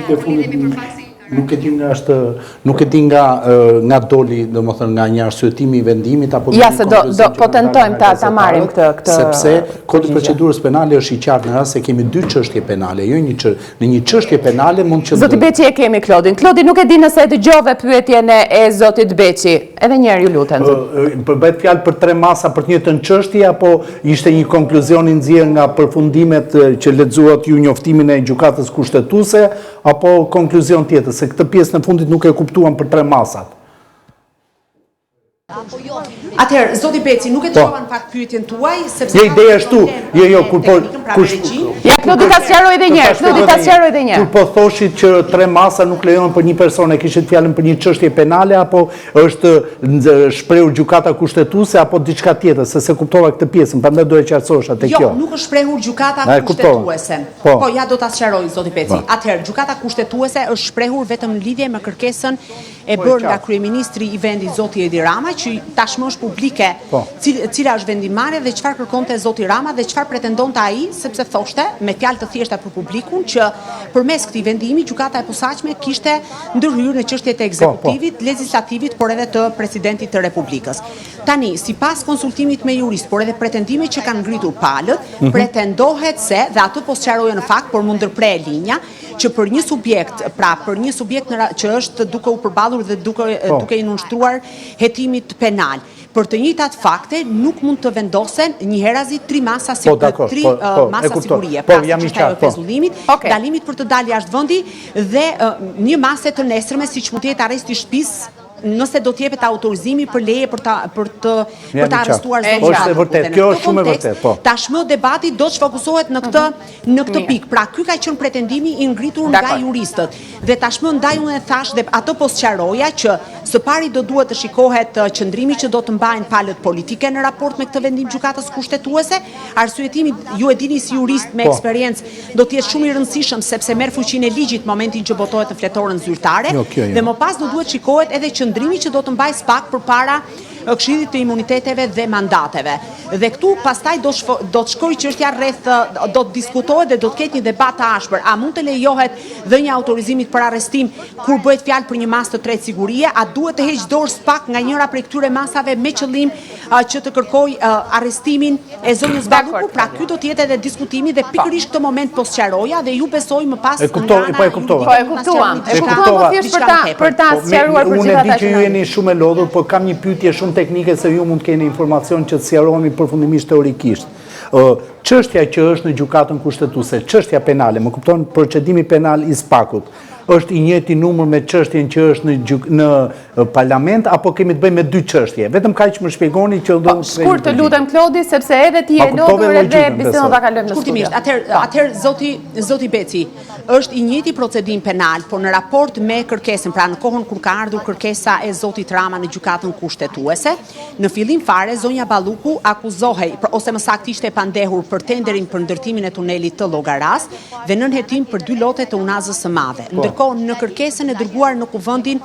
pyetje fundit nuk e di nga doli, domethënë nga një arsyetimi i vendimit apo ja se po tentojmë ta marrim këtë sepse kodi i procedurës penale është i qartë në rast se kemi dy çështje penale, jo në një çështje penale mund që Zoti Beqi e kemi Klodin. Klodi nuk e di nëse e dëgjove pyetjen e zotit Beqi. Edhe një herë ju lutem. Bëhet fjalë për 3 masa për të njëjtën çështje apo ishte një konkluzion i nxjerrë nga përfundimet që lexuat ju njoftimin e gjykatës kushtetuese apo konkluzion tjetër? Se këtë pjesë në fundit nuk e kuptuam për 3 masat. Atëherë, zoti Beci, nuk e dëgjova në fakt pyetjen tuaj, sepse ideja është tu. Jo, Ja, Klodi ta sqaroj edhe një herë. Kur po thoshit që 3 masa nuk lejohen për një person, e kishit fjalën për një çështje penale apo është shprehur gjykata kushtetuese apo diçka tjetër, se kuptova këtë pjesën, prandaj do e qartësosha te kjo. Jo, nuk është shprehur gjykata kushtetuese. Po, ja do ta sqaroj zoti Beci. Atëherë, gjykata kushtetuese është shprehur vetëm në lidhje me kërkesën e bërë nga kryeministri i vendit zoti Edi Rama, që tashmë është publike cila është vendimarrja dhe çfarë kërkonte zoti Rama dhe çfarë pretendonte ai, sepse thoshte me fjalë të thjeshta për publikun që përmes këtij vendimi gjykata e posaçme kishte ndërhyrë në çështjet e ekzekutivit, legjislativit, por edhe të presidentit të Republikës. Tani, sipas konsultimit me jurist, por edhe pretendimit që kanë ngritur palët, pretendohet se, dhe atë po sqaroja në fakt, por mund ndërprej linja, që për një subjekt, që është duke u përballur dhe duke i nënshtruar hetimit penal, për të njëjtat fakte nuk mund të vendosen njëherazi 3 masa masa sigurie. Pra, çështja e pezullimit, dalimit për të dalë jashtë vendi dhe një masë të nesërme siç mund të jetë arresti i shtëpisë, nëse do t'jepet autorizimi për leje për të arrestuar zonë. Është vërtet, kjo është shumë e vërtet, po. Tashmë debati do të fokusohet në këtë pikë. Pra, ky ka qenë pretendimi i ngritur nga juristët. Dhe tashmë ndaj unë e thash dhe ato po sqaroja që së pari do duhet të shikohet qëndrimi që do të mbajnë palët politike në raport me këtë vendim gjykatës kushtetuese. Arsyetimi, ju e dini si jurist me eksperiencë, do të jetë shumë i rëndësishëm sepse merr fuqinë e ligjit momentin që botohet në fletorën zyrtare dhe më pas do duhet shikohet edhe qëndrimi që do të mbajë SPAK përpara Këshillit të imuniteteve dhe mandateve. Dhe këtu pastaj do të shkojë çështja rreth, do të diskutohet dhe do të ketë një debat të ashpër. A mund të lejohet dhënia e autorizimit për arrestim kur bëhet fjalë për një masë të tretë sigurie? A duhet të heqë dorë SPAK nga njëra prej këtyre masave me qëllim që të kërkojë arrestimin e zonjës Balluku? Pra ky do të jetë edhe diskutimi dhe pikërisht këtë moment po sqaroja dhe ju besoj më pas e kuptova për ta sqaruar për gjithë ata që unë e di që ju jeni shumë e lodhur, por kam një pyetje shumë teknike se ju mund të keni informacion që të sqarohemi përfundimisht teorikisht. Çështja që është në gjykatën kushtetuese, çështja penale, më kupton, procedimi penal i SPAK-ut, është i njëjti numër me çështjen që është në parlament apo kemi të bëjmë me 2 çështje? Vetëm kaq më shpjegoni që do të shkurt të lutem Klodi, sepse edhe ti e lodhur edhe bisedon ta kalojmë në studio. Atëherë zoti Beci, është i njëjti procedim penal, por në raport me kërkesën, pra në kohën kur ka ardhur kërkesa e zotit Rama në gjykatën kushtetuese, në fillim fare zonja Balluku akuzohej, ose më saktë ishte pandehur për tenderin për ndërtimin e tunelit të Llogaras dhe nën hetim për 2 lote të Unazës së Madhe. Ndërkohë në kërkesën e dërguar në Kuvendin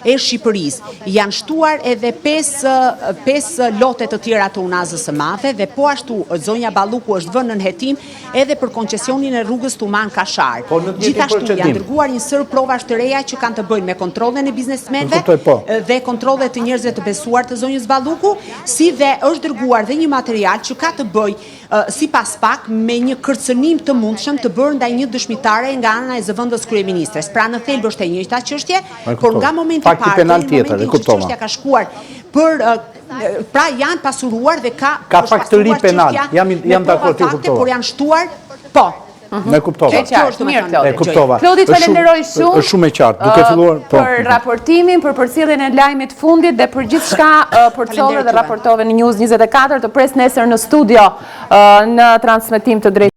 e Shqipërisë janë shtuar edhe 5 lote të tjera të Unazës së Madhe dhe po ashtu zonja Balluku është vënë në hetim edhe për koncesionin e rrugës Tuman Kashar. Gjithashtu janë dërguar një sër provash të reja që kanë të bëjnë me kontrollen e biznesmenëve dhe kontrollet të njerëzve të besuar të zonjës Balluku, si dhe është dërguar dhe një material që ka të bëjë sipas SPAK me një kërcënim të mundshëm të bërë ndaj një dëshmitare nga ana e zëvendës kryeministres. Pra në thelb është e njëjta çështje, por nga momenti i parë deri në momentin që çështja ka shkuar për pra janë pasuruar dhe ka faktëri penal. Jam dakord ti kuptova. Por janë shtuar, po. Me kuptova. E kuptova. Klodi, falenderoj shumë. Është shumë e qartë, duke filluar për raportimin, për përcjelljen e lajmit fundit dhe për gjithçka portolle dhe raportove në News 24 të pres nesër në studio në transmetim të drejtë.